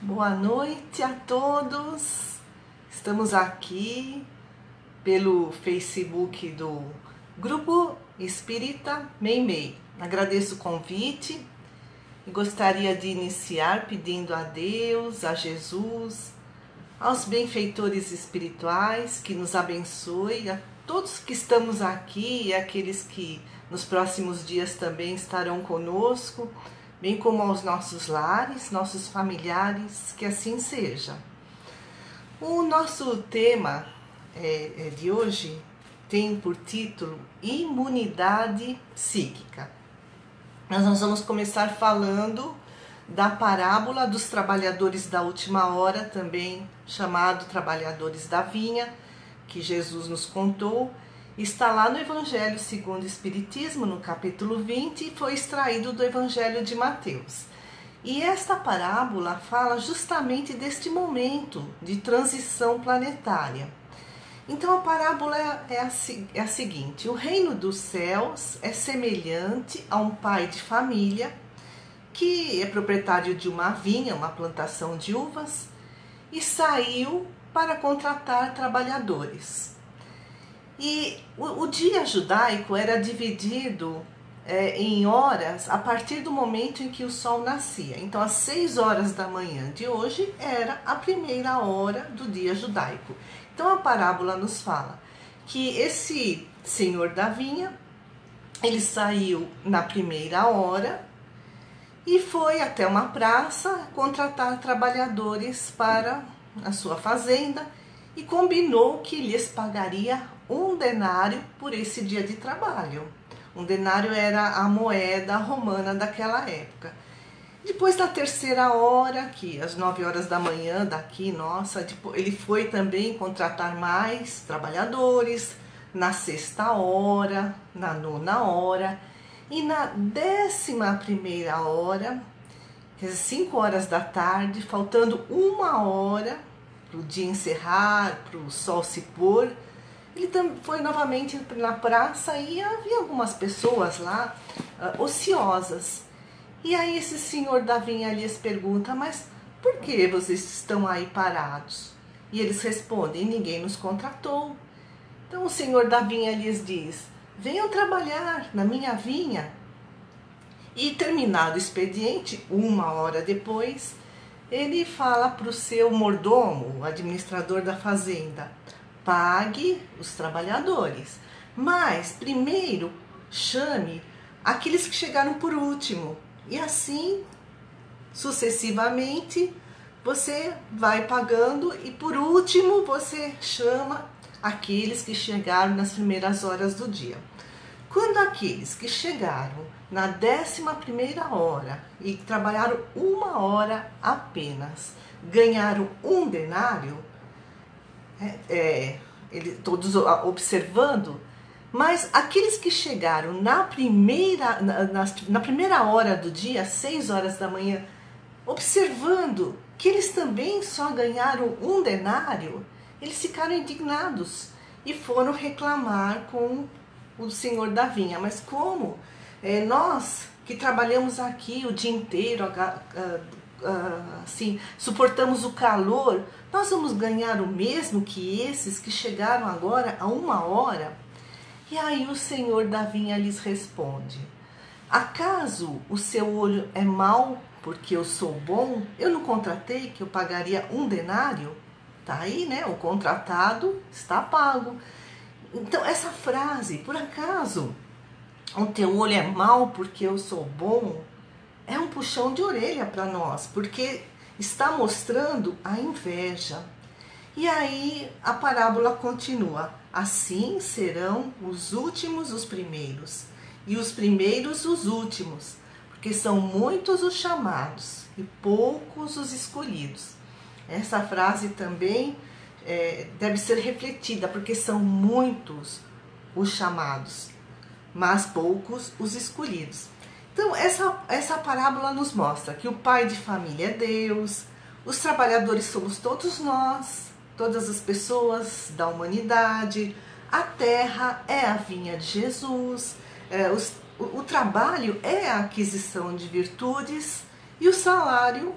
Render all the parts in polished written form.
Boa noite a todos. Estamos aqui pelo Facebook do Grupo Espírita Meimei. Agradeço o convite e gostaria de iniciar pedindo a Deus, a Jesus, aos benfeitores espirituais que nos abençoe, a todos que estamos aqui e aqueles que nos próximos dias também estarão conosco, bem como aos nossos lares, nossos familiares, que assim seja. O nosso tema de hoje tem por título Imunidade Psíquica. Nós vamos começar falando da parábola dos trabalhadores da última hora, também chamado trabalhadores da vinha, que Jesus nos contou. Está lá no Evangelho segundo o Espiritismo, no capítulo 20, e foi extraído do Evangelho de Mateus. E esta parábola fala justamente deste momento de transição planetária. Então a parábola é a seguinte: o reino dos céus é semelhante a um pai de família que é proprietário de uma vinha, uma plantação de uvas, e saiu para contratar trabalhadores. E o dia judaico era dividido em horas a partir do momento em que o sol nascia. Então, às 6 horas da manhã de hoje era a primeira hora do dia judaico. Então, a parábola nos fala que esse senhor da vinha, ele saiu na primeira hora e foi até uma praça contratar trabalhadores para a sua fazenda e combinou que lhes pagaria 1 denário por esse dia de trabalho. 1 denário era a moeda romana daquela época. Depois da terceira hora, que às 9 horas da manhã daqui, ele foi também contratar mais trabalhadores, na sexta hora, na 9ª hora, e na 11ª hora, quer dizer, 5 horas da tarde, faltando 1 hora para o dia encerrar, para o sol se pôr, ele foi novamente na praça e havia algumas pessoas lá ociosas. E aí esse senhor da vinha lhes pergunta: mas por que vocês estão aí parados? E eles respondem: ninguém nos contratou. Então o senhor da vinha lhes diz: venham trabalhar na minha vinha. E terminado o expediente, 1 hora depois, ele fala para o seu mordomo, o administrador da fazenda: pague os trabalhadores, mas primeiro chame aqueles que chegaram por último. E assim, sucessivamente, você vai pagando e por último você chama aqueles que chegaram nas primeiras horas do dia. Quando aqueles que chegaram na 11ª hora e trabalharam 1 hora apenas ganharam 1 denário, todos observando, mas aqueles que chegaram na primeira hora do dia, às 6 horas da manhã, observando que eles também só ganharam 1 denário, eles ficaram indignados e foram reclamar com o senhor da vinha. Mas como nós que trabalhamos aqui o dia inteiro, assim, suportamos o calor, nós vamos ganhar o mesmo que esses que chegaram agora a 1 hora? E aí o senhor da vinha lhes responde: acaso o seu olho é mau porque eu sou bom? Eu não contratei que eu pagaria 1 denário? Tá aí, né? O contratado está pago. Então essa frase, por acaso o teu olho é mau porque eu sou bom, é um puxão de orelha para nós, porque está mostrando a inveja. E aí a parábola continua: assim serão os últimos os primeiros, e os primeiros os últimos, porque são muitos os chamados e poucos os escolhidos. Essa frase também deve ser refletida, porque são muitos os chamados, mas poucos os escolhidos. Então essa parábola nos mostra que o pai de família é Deus, os trabalhadores somos todos nós, todas as pessoas da humanidade, a terra é a vinha de Jesus, o trabalho é a aquisição de virtudes e o salário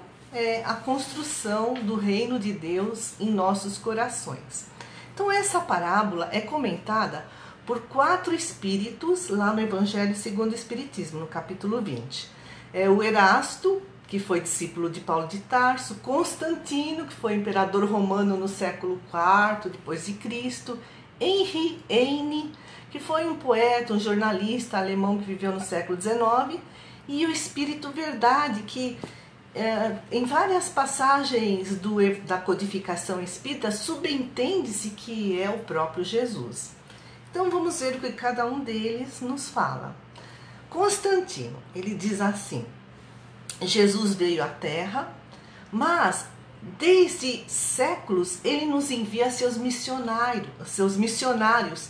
a construção do reino de Deus em nossos corações. Então essa parábola é comentada por 4 espíritos lá no Evangelho segundo o Espiritismo, no capítulo 20. É o Erasto, que foi discípulo de Paulo de Tarso, Constantino, que foi imperador romano no século IV depois de Cristo, Henri Heine, que foi um poeta, um jornalista alemão que viveu no século XIX, e o Espírito Verdade, que em várias passagens da codificação espírita subentende-se que é o próprio Jesus. Então vamos ver o que cada um deles nos fala. Constantino, ele diz assim: Jesus veio à Terra, mas desde séculos ele nos envia seus missionários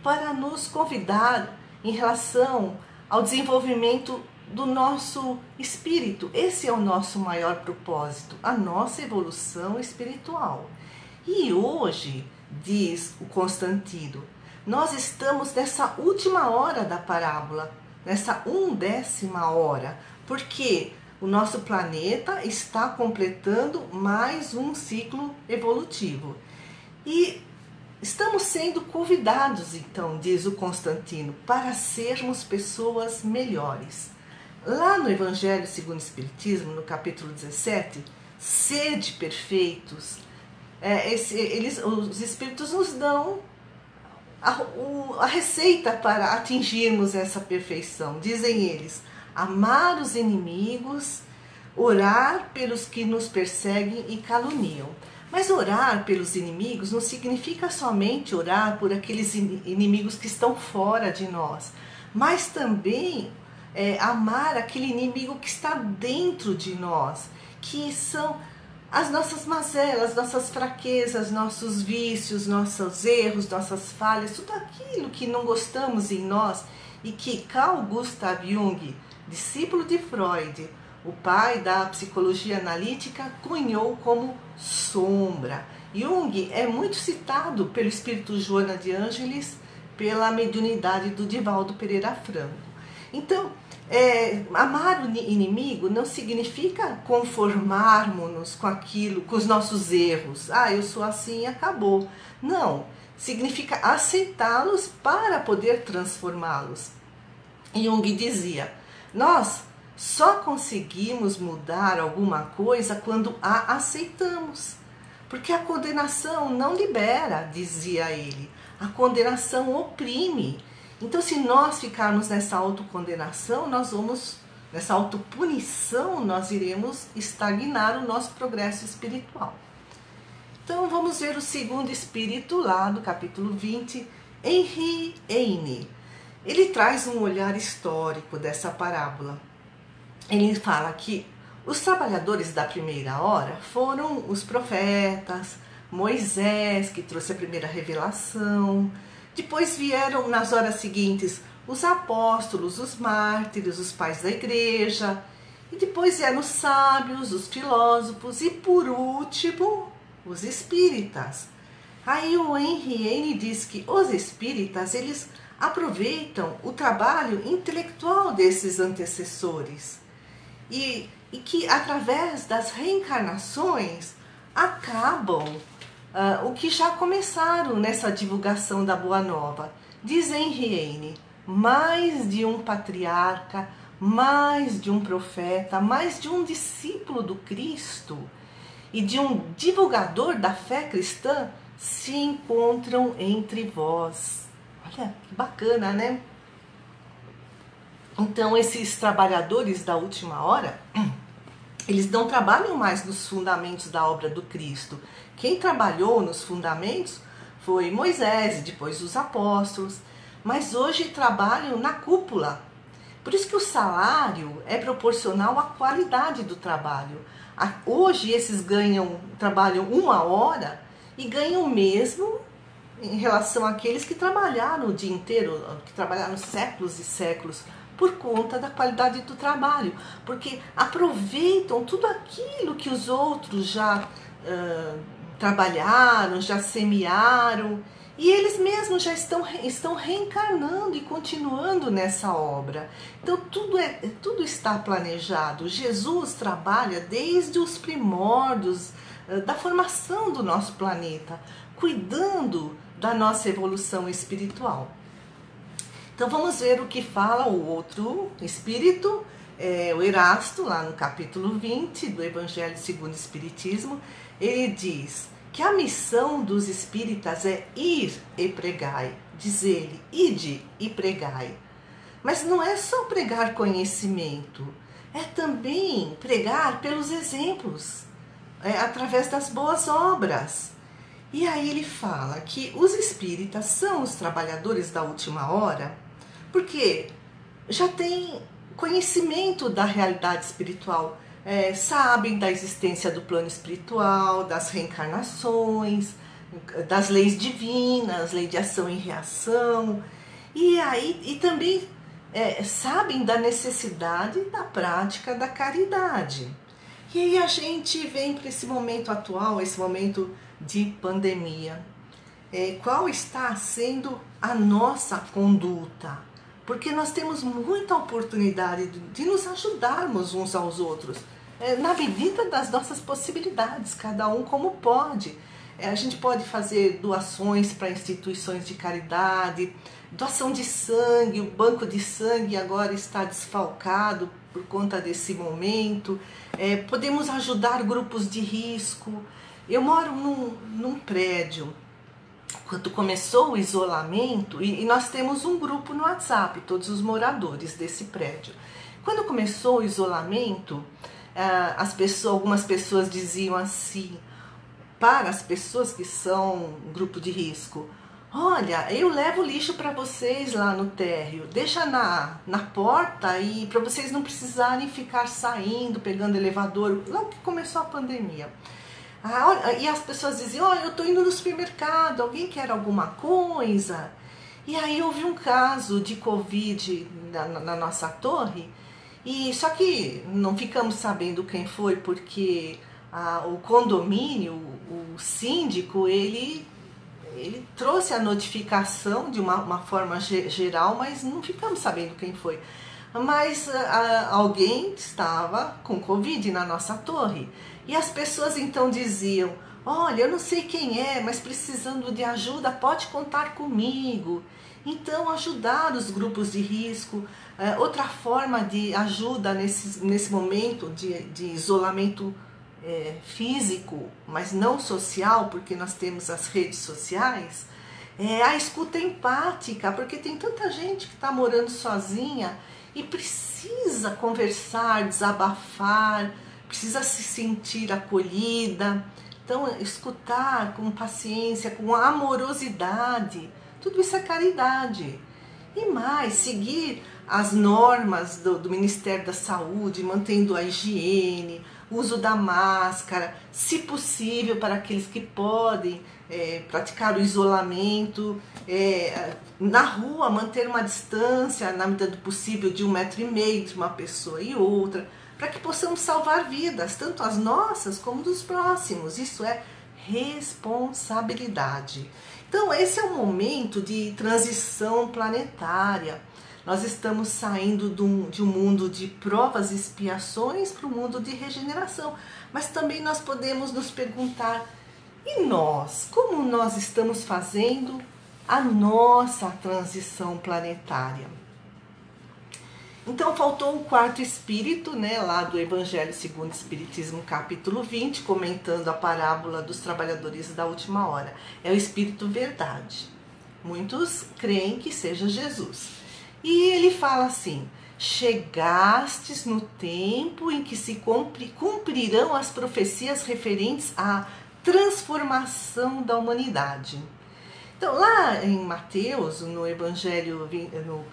para nos convidar em relação ao desenvolvimento do nosso espírito. Esse é o nosso maior propósito, a nossa evolução espiritual. E hoje, diz o Constantino, nós estamos nessa última hora da parábola, nessa 1/10 hora, porque o nosso planeta está completando mais um ciclo evolutivo. E estamos sendo convidados, então, diz o Constantino, para sermos pessoas melhores. Lá no Evangelho segundo o Espiritismo, no capítulo 17, sede perfeitos, os Espíritos nos dão a receita para atingirmos essa perfeição. Dizem eles: amar os inimigos, orar pelos que nos perseguem e caluniam. Mas orar pelos inimigos não significa somente orar por aqueles inimigos que estão fora de nós, mas também amar aquele inimigo que está dentro de nós, que são as nossas mazelas, nossas fraquezas, nossos vícios, nossos erros, nossas falhas, tudo aquilo que não gostamos em nós e que Carl Gustav Jung, discípulo de Freud, o pai da psicologia analítica, cunhou como sombra. Jung é muito citado pelo espírito Joana de Ângeles, pela mediunidade do Divaldo Pereira Franco. Então, amar o inimigo não significa conformarmos-nos com aquilo, com os nossos erros. Eu sou assim e acabou. Não, significa aceitá-los para poder transformá-los. Jung dizia: nós só conseguimos mudar alguma coisa quando a aceitamos. Porque a condenação não libera, dizia ele. A condenação oprime. Então, se nós ficarmos nessa autocondenação, nessa autopunição, nós iremos estagnar o nosso progresso espiritual. Então, vamos ver o segundo espírito lá do capítulo 20, Henri Heine. Ele traz um olhar histórico dessa parábola. Ele fala que os trabalhadores da primeira hora foram os profetas, Moisés, que trouxe a primeira revelação. Depois vieram, nas horas seguintes, os apóstolos, os mártires, os pais da igreja. E depois vieram os sábios, os filósofos e, por último, os espíritas. Aí o Henri Heine diz que os espíritas, eles aproveitam o trabalho intelectual desses antecessores. E que, através das reencarnações, acabam o que já começaram nessa divulgação da Boa Nova. Diz Henri Heine: mais de um patriarca, mais de um profeta, mais de um discípulo do Cristo e de um divulgador da fé cristã se encontram entre vós. Olha, que bacana, né? Então, esses trabalhadores da última hora, eles não trabalham mais nos fundamentos da obra do Cristo. Quem trabalhou nos fundamentos foi Moisés e depois os apóstolos, mas hoje trabalham na cúpula. Por isso que o salário é proporcional à qualidade do trabalho. Hoje esses trabalham 1 hora e ganham o mesmo em relação àqueles que trabalharam o dia inteiro, que trabalharam séculos e séculos, por conta da qualidade do trabalho, porque aproveitam tudo aquilo que os outros já trabalharam, já semearam, E eles mesmos já estão reencarnando e continuando nessa obra. Então tudo está planejado. Jesus trabalha desde os primórdios da formação do nosso planeta, cuidando da nossa evolução espiritual. Então vamos ver o que fala o outro espírito, o Erasto, lá no capítulo 20 do Evangelho segundo o Espiritismo. Ele diz que a missão dos espíritas é ir e pregai, diz ele, ide e pregai. Mas não é só pregar conhecimento, é também pregar pelos exemplos, através das boas obras. E aí ele fala que os espíritas são os trabalhadores da última hora, porque já têm conhecimento da realidade espiritual, sabem da existência do plano espiritual, das reencarnações, das leis divinas, lei de ação e reação, e também sabem da necessidade da prática da caridade. E aí a gente vem para esse momento atual, esse momento de pandemia. Qual está sendo a nossa conduta? Porque nós temos muita oportunidade de nos ajudarmos uns aos outros, na medida das nossas possibilidades, cada um como pode. A gente pode fazer doações para instituições de caridade, doação de sangue, o banco de sangue agora está desfalcado por conta desse momento. Podemos ajudar grupos de risco. Eu moro num prédio. Quando começou o isolamento, e nós temos um grupo no WhatsApp, todos os moradores desse prédio. Quando começou o isolamento, algumas pessoas diziam assim, para as pessoas que são um grupo de risco: olha, eu levo lixo para vocês lá no térreo, deixa na porta e para vocês não precisarem ficar saindo, pegando elevador, logo que começou a pandemia. E as pessoas diziam: olha, eu estou indo no supermercado, alguém quer alguma coisa? E aí houve um caso de Covid na nossa torre, e só que não ficamos sabendo quem foi, porque o condomínio, o síndico, ele trouxe a notificação de uma forma geral, mas não ficamos sabendo quem foi. Mas alguém estava com Covid na nossa torre. E as pessoas então diziam: olha, eu não sei quem é, mas precisando de ajuda, pode contar comigo. Então ajudar os grupos de risco. Outra forma de ajuda nesse momento de isolamento físico, mas não social, porque nós temos as redes sociais, a escuta empática, porque tem tanta gente que está morando sozinha e precisa conversar, desabafar, precisa se sentir acolhida. Então, escutar com paciência, com amorosidade, tudo isso é caridade. E mais, seguir as normas do Ministério da Saúde, mantendo a higiene, o uso da máscara, se possível, para aqueles que podem praticar o isolamento, na rua manter uma distância, na medida do possível, de 1,5 metro entre uma pessoa e outra, para que possamos salvar vidas, tanto as nossas como dos próximos. Isso é responsabilidade. Então esse é um momento de transição planetária. Nós estamos saindo de um mundo de provas e expiações para um mundo de regeneração. Mas também nós podemos nos perguntar: e nós? Como nós estamos fazendo a nossa transição planetária? Então faltou o quarto espírito, lá do Evangelho segundo o Espiritismo, capítulo 20, comentando a parábola dos trabalhadores da última hora. É o Espírito Verdade. Muitos creem que seja Jesus. E ele fala assim: chegastes no tempo em que se cumprirão as profecias referentes à transformação da humanidade. Então, lá em Mateus, no Evangelho, no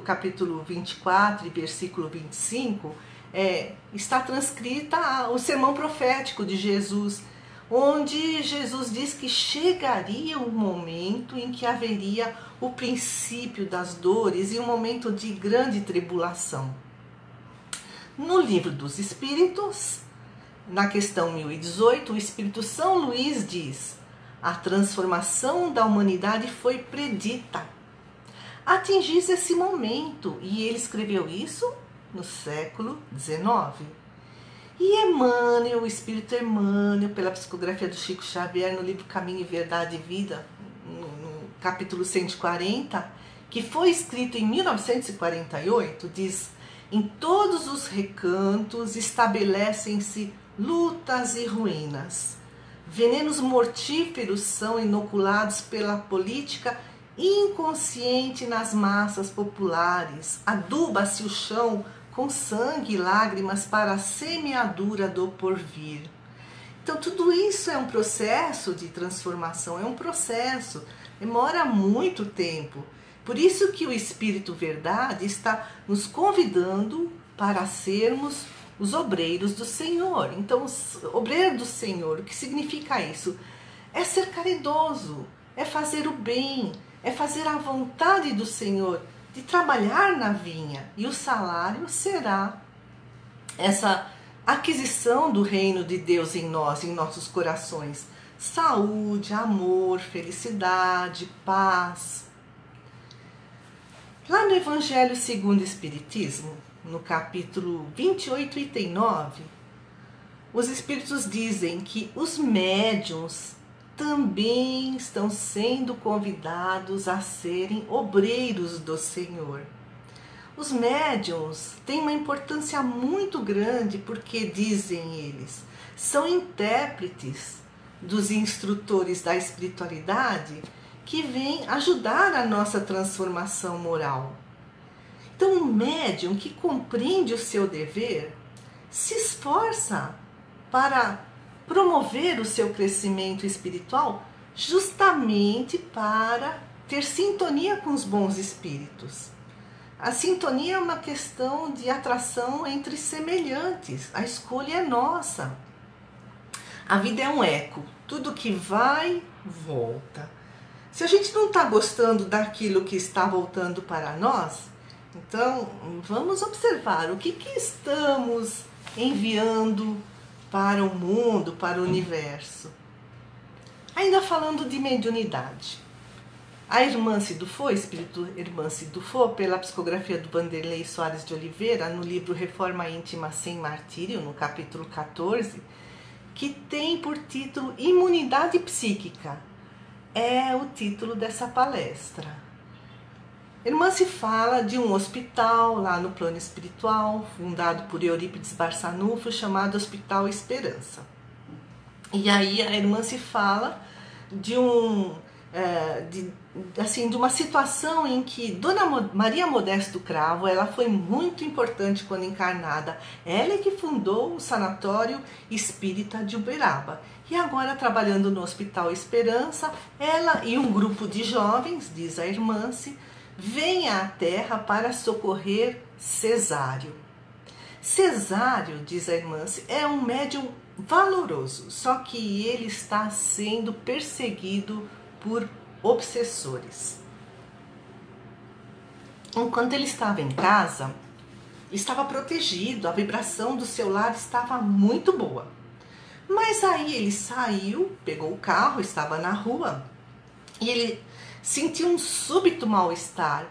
capítulo 24 e versículo 25, está transcrita o sermão profético de Jesus, onde Jesus diz que chegaria um momento em que haveria o princípio das dores e um momento de grande tribulação. No Livro dos Espíritos, na questão 1018, o Espírito São Luís diz: a transformação da humanidade foi predita. Atingisse esse momento, e ele escreveu isso no século XIX. E Emmanuel, o Espírito Emmanuel, pela psicografia do Chico Xavier, no livro Caminho, Verdade e Vida, no capítulo 140, que foi escrito em 1948, diz: em todos os recantos estabelecem-se lutas e ruínas. Venenos mortíferos são inoculados pela política inconsciente nas massas populares. Aduba-se o chão com sangue e lágrimas para a semeadura do porvir. Então tudo isso é um processo de transformação, é um processo, demora muito tempo. Por isso que o Espírito Verdade está nos convidando para sermos os obreiros do Senhor. Então, obreiro do Senhor, o que significa isso? É ser caridoso, é fazer o bem, é fazer a vontade do Senhor, de trabalhar na vinha. E o salário será essa aquisição do reino de Deus em nós, em nossos corações. Saúde, amor, felicidade, paz. Lá no Evangelho segundo o Espiritismo, no capítulo 28, item 9, os Espíritos dizem que os médiuns também estão sendo convidados a serem obreiros do Senhor. Os médiuns têm uma importância muito grande porque, dizem eles, são intérpretes dos instrutores da espiritualidade que vêm ajudar a nossa transformação moral. Então, um médium que compreende o seu dever se esforça para promover o seu crescimento espiritual justamente para ter sintonia com os bons espíritos. A sintonia é uma questão de atração entre semelhantes. A escolha é nossa. A vida é um eco. Tudo que vai, volta. Se a gente não está gostando daquilo que está voltando para nós, então vamos observar o que estamos enviando para o mundo, para o universo. Ainda falando de mediunidade. A irmã Cidufo, espírito irmã Cidufo, pela psicografia do Vanderlei Soares de Oliveira, no livro Reforma Íntima Sem Martírio, no capítulo 14, que tem por título Imunidade Psíquica. É o título dessa palestra. Irmã se fala de um hospital lá no plano espiritual, fundado por Eurípides Barçanufo, chamado Hospital Esperança. E aí a irmã se fala de de uma situação em que Dona Maria Modesto Cravo, ela foi muito importante quando encarnada. Ela é que fundou o Sanatório Espírita de Uberaba. E agora, trabalhando no Hospital Esperança, ela e um grupo de jovens, diz a irmã, vem à Terra para socorrer Cesário. Cesário, diz a irmã, é um médium valoroso, só que ele está sendo perseguido por obsessores. Enquanto ele estava em casa, estava protegido, a vibração do seu lar estava muito boa. Mas aí ele saiu, pegou o carro, estava na rua, e ele sentiu um súbito mal-estar,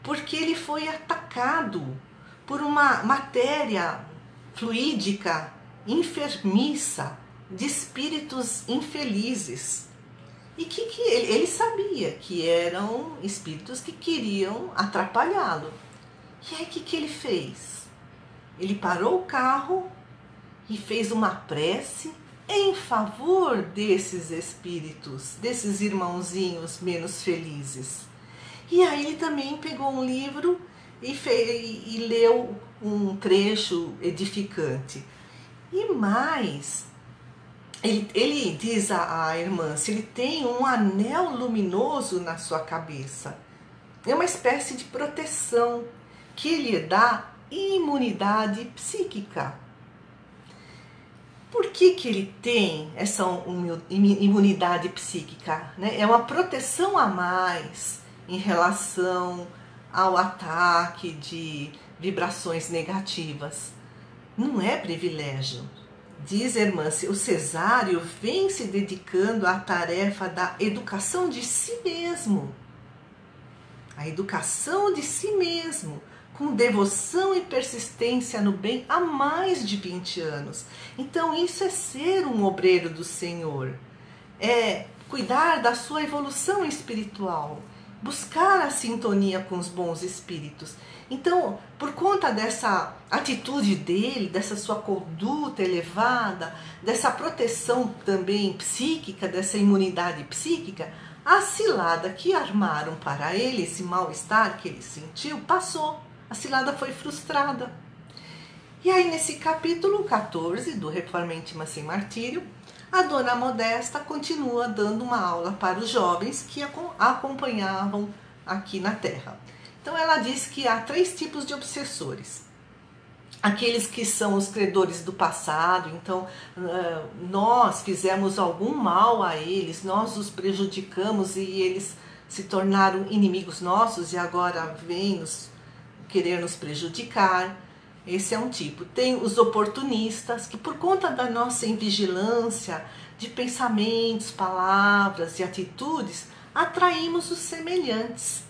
porque ele foi atacado por uma matéria fluídica, enfermiça, de espíritos infelizes. E que ele sabia que eram espíritos que queriam atrapalhá-lo. E aí o que ele fez? Ele parou o carro e fez uma prece em favor desses espíritos, desses irmãozinhos menos felizes. E aí ele também pegou um livro e leu um trecho edificante. E mais, ele diz à irmã, se ele tem um anel luminoso na sua cabeça, é uma espécie de proteção que lhe dá imunidade psíquica. Por que ele tem essa imunidade psíquica? Né? É uma proteção a mais em relação ao ataque de vibrações negativas. Não é privilégio. Diz a irmã, o Cesário vem se dedicando à tarefa da educação de si mesmo. A educação de si mesmo, com devoção e persistência no bem há mais de 20 anos. Então isso é ser um obreiro do Senhor. É cuidar da sua evolução espiritual, buscar a sintonia com os bons espíritos. Então, por conta dessa atitude dele, dessa sua conduta elevada, dessa proteção também psíquica, dessa imunidade psíquica, a cilada que armaram para ele, esse mal-estar que ele sentiu, passou. A cilada foi frustrada. E aí, nesse capítulo 14 do Reforma Íntima Sem Martírio, a Dona Modesta continua dando uma aula para os jovens que a acompanhavam aqui na Terra. Então ela diz que há 3 tipos de obsessores. Aqueles que são os credores do passado, então nós fizemos algum mal a eles, nós os prejudicamos e eles se tornaram inimigos nossos e agora vêm querer nos prejudicar. Esse é um tipo. Tem os oportunistas, que por conta da nossa invigilância de pensamentos, palavras e atitudes, atraímos os semelhantes.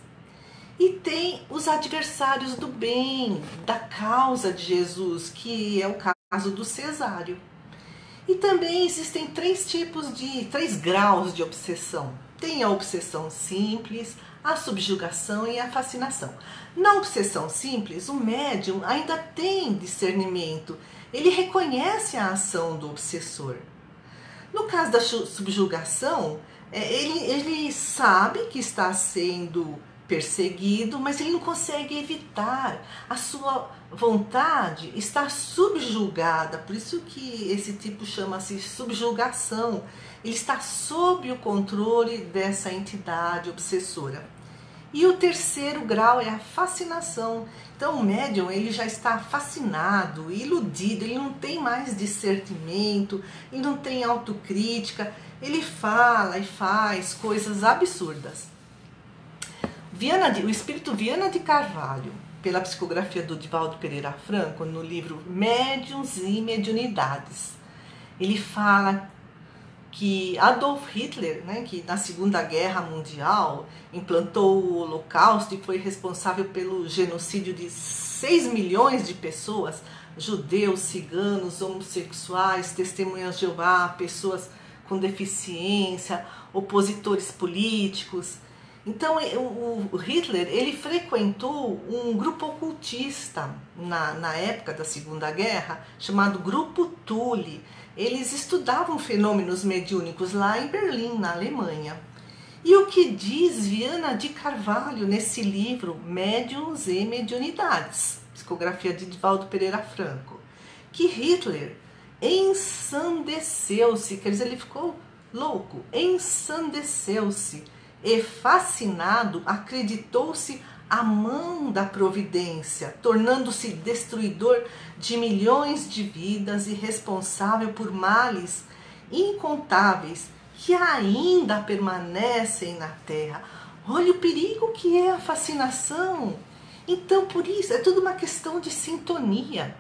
E tem os adversários do bem, da causa de Jesus, que é o caso do Cesário. E também existem 3 graus de obsessão. Tem a obsessão simples, a subjugação e a fascinação. Na obsessão simples, o médium ainda tem discernimento. Ele reconhece a ação do obsessor. No caso da subjugação, ele sabe que está sendo perseguido, mas ele não consegue evitar. A sua vontade está subjugada, por isso que esse tipo chama-se subjugação. Ele está sob o controle dessa entidade obsessora. E o 3º grau é a fascinação. Então o médium ele já está fascinado, iludido, ele não tem mais discernimento, ele não tem autocrítica, ele fala e faz coisas absurdas. O espírito Viana de Carvalho, pela psicografia do Divaldo Pereira Franco, no livro Médiuns e Mediunidades, ele fala que Adolf Hitler, que na Segunda Guerra Mundial implantou o Holocausto e foi responsável pelo genocídio de 6 milhões de pessoas, judeus, ciganos, homossexuais, testemunhas de Jeová, pessoas com deficiência, opositores políticos. Então o Hitler ele frequentou um grupo ocultista na época da Segunda Guerra, chamado Grupo Thule. Eles estudavam fenômenos mediúnicos lá em Berlim, na Alemanha. E o que diz Viana de Carvalho nesse livro, Médiuns e Mediunidades, psicografia de Divaldo Pereira Franco? Que Hitler ensandeceu-se, quer dizer, ele ficou louco, ensandeceu-se e fascinado, acreditou-se a mão da providência, tornando-se destruidor de milhões de vidas e responsável por males incontáveis que ainda permanecem na Terra. Olha o perigo que é a fascinação. Então, por isso, é tudo uma questão de sintonia.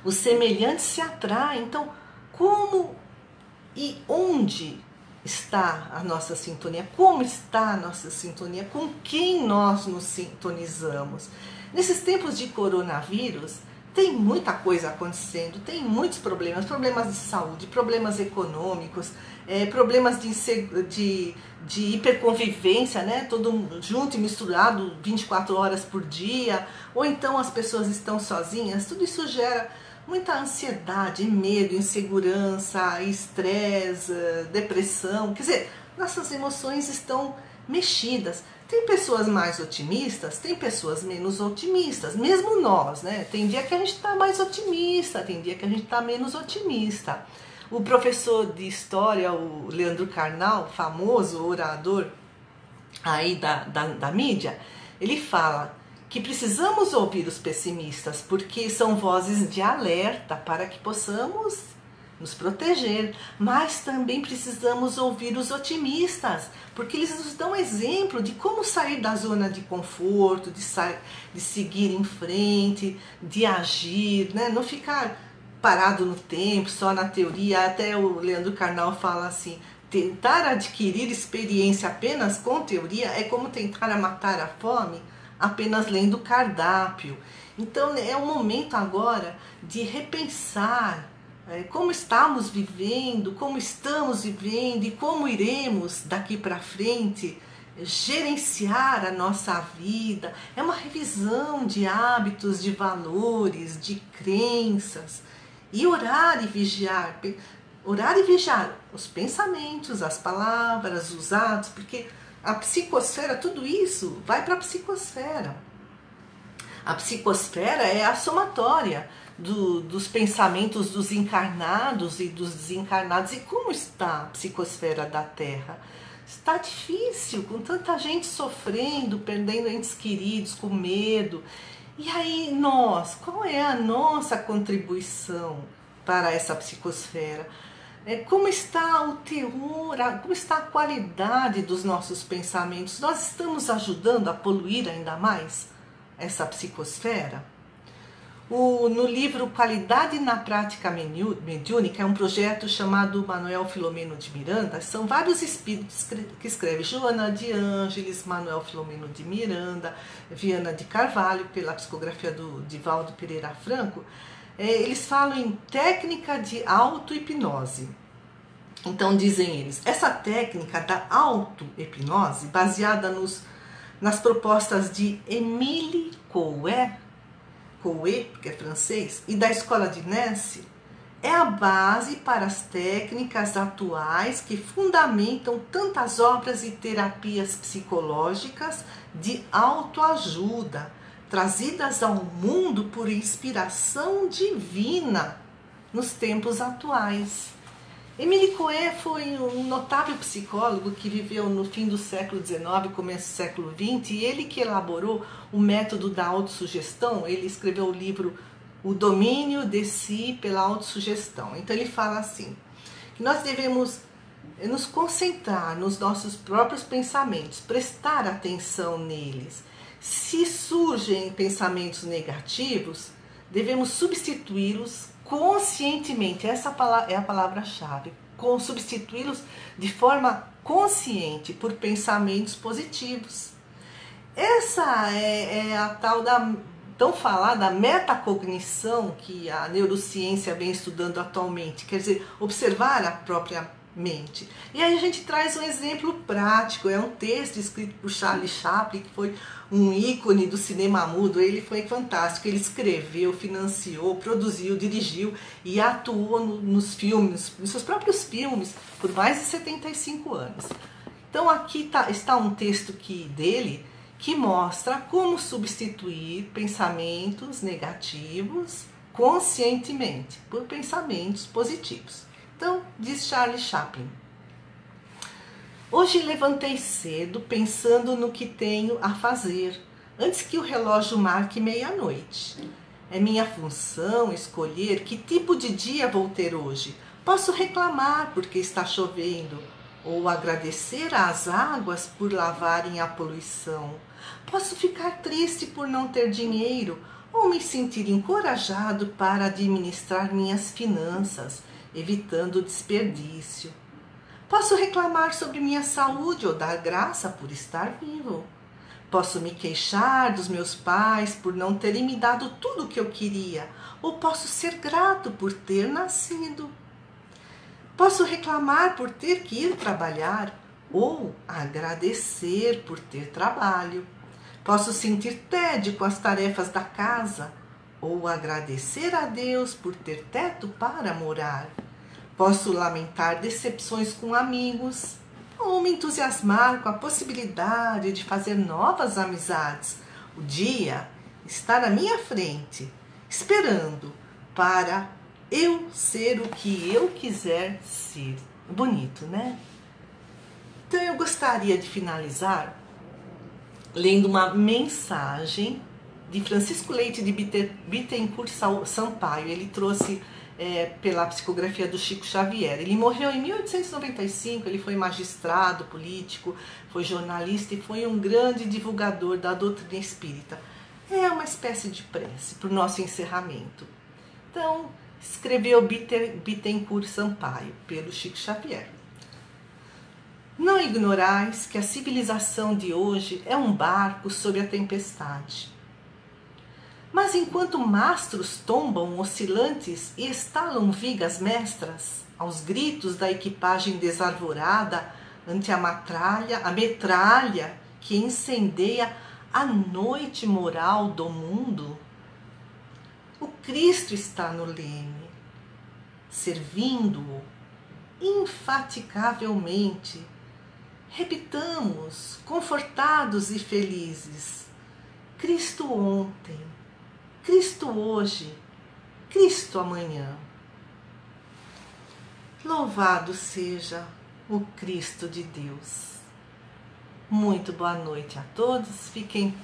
Os semelhantes se atraem. Então, como e onde está a nossa sintonia? Como está a nossa sintonia? Com quem nós nos sintonizamos? Nesses tempos de coronavírus, tem muita coisa acontecendo, tem muitos problemas de saúde, problemas econômicos, problemas de hiperconvivência, todo junto e misturado 24 horas por dia, ou então as pessoas estão sozinhas. Tudo isso gera muita ansiedade, medo, insegurança, estresse, depressão. Quer dizer, nossas emoções estão mexidas. Tem pessoas mais otimistas, tem pessoas menos otimistas. Mesmo nós, Tem dia que a gente está mais otimista, tem dia que a gente está menos otimista. O professor de história, o Leandro Carnal, famoso orador aí da mídia, ele fala que precisamos ouvir os pessimistas, porque são vozes de alerta para que possamos nos proteger, mas também precisamos ouvir os otimistas, porque eles nos dão exemplo de como sair da zona de conforto, de seguir em frente, de agir, não ficar parado no tempo, só na teoria. Até o Leandro Carnal fala assim: tentar adquirir experiência apenas com teoria é como tentar matar a fome apenas lendo o cardápio. Então é o momento agora de repensar como estamos vivendo e como iremos daqui para frente gerenciar a nossa vida. É uma revisão de hábitos, de valores, de crenças. E orar e vigiar. Orar e vigiar os pensamentos, as palavras, os atos, porque a psicosfera, tudo isso vai para a psicosfera. A psicosfera é a somatória dos pensamentos dos encarnados e dos desencarnados. E como está a psicosfera da Terra? Está difícil, com tanta gente sofrendo, perdendo entes queridos, com medo. E aí qual é a nossa contribuição para essa psicosfera? Como está o teor, como está a qualidade dos nossos pensamentos? Nós estamos ajudando a poluir ainda mais essa psicosfera? No livro Qualidade na Prática Mediúnica, é um projeto chamado Manuel Filomeno de Miranda. São vários espíritos que escrevem: Joana de Ângeles, Manuel Filomeno de Miranda, Viana de Carvalho, pela psicografia do Divaldo Pereira Franco. Eles falam em técnica de auto-hipnose. Então, dizem eles, essa técnica da auto-hipnose, baseada nas propostas de Émile Coué, porque é francês, e da escola de Nancy, é a base para as técnicas atuais que fundamentam tantas obras e terapias psicológicas de autoajuda, trazidas ao mundo por inspiração divina nos tempos atuais. Émile Coué foi um notável psicólogo que viveu no fim do século XIX, começo do século XX, e ele que elaborou o método da autossugestão. Ele escreveu o livro O Domínio de Si pela Autossugestão. Então ele fala assim, que nós devemos nos concentrar nos nossos próprios pensamentos, prestar atenção neles. Se surgem pensamentos negativos, devemos substituí-los conscientemente. Essa é a palavra-chave. Substituí-los de forma consciente por pensamentos positivos. Essa é a tal da tão falada metacognição que a neurociência vem estudando atualmente. Quer dizer, observar a própria mente. E aí a gente traz um exemplo prático. É um texto escrito por Charlie Chaplin, que foi um ícone do cinema mudo. Ele foi fantástico. Ele escreveu, financiou, produziu, dirigiu e atuou nos filmes, nos seus próprios filmes, por mais de 75 anos. Então aqui está um texto dele que mostra como substituir pensamentos negativos conscientemente por pensamentos positivos. Então, diz Charlie Chaplin: hoje levantei cedo pensando no que tenho a fazer, antes que o relógio marque meia-noite. É minha função escolher que tipo de dia vou ter hoje. Posso reclamar porque está chovendo, ou agradecer às águas por lavarem a poluição. Posso ficar triste por não ter dinheiro, ou me sentir encorajado para administrar minhas finanças, evitando o desperdício. Posso reclamar sobre minha saúde ou dar graça por estar vivo. Posso me queixar dos meus pais por não terem me dado tudo o que eu queria, ou posso ser grato por ter nascido. Posso reclamar por ter que ir trabalhar, ou agradecer por ter trabalho. Posso sentir tédio com as tarefas da casa, ou agradecer a Deus por ter teto para morar. Posso lamentar decepções com amigos, ou me entusiasmar com a possibilidade de fazer novas amizades. O dia está na minha frente, esperando para eu ser o que eu quiser ser. Bonito, né? Então eu gostaria de finalizar lendo uma mensagem de Francisco Leite de Bittencourt Sampaio. Ele trouxe pela psicografia do Chico Xavier. Ele morreu em 1895, ele foi magistrado, político, foi jornalista e foi um grande divulgador da doutrina espírita. É uma espécie de prece para o nosso encerramento. Então, escreveu Bittencourt Sampaio, pelo Chico Xavier. Não ignorais que a civilização de hoje é um barco sob a tempestade. Mas enquanto mastros tombam oscilantes e estalam vigas mestras, aos gritos da equipagem desarvorada ante a metralha que incendeia a noite moral do mundo, o Cristo está no leme, servindo-o infatigavelmente. Repitamos, confortados e felizes: Cristo ontem, Cristo hoje, Cristo amanhã. Louvado seja o Cristo de Deus. Muito boa noite a todos. Fiquem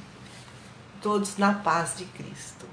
todos na paz de Cristo.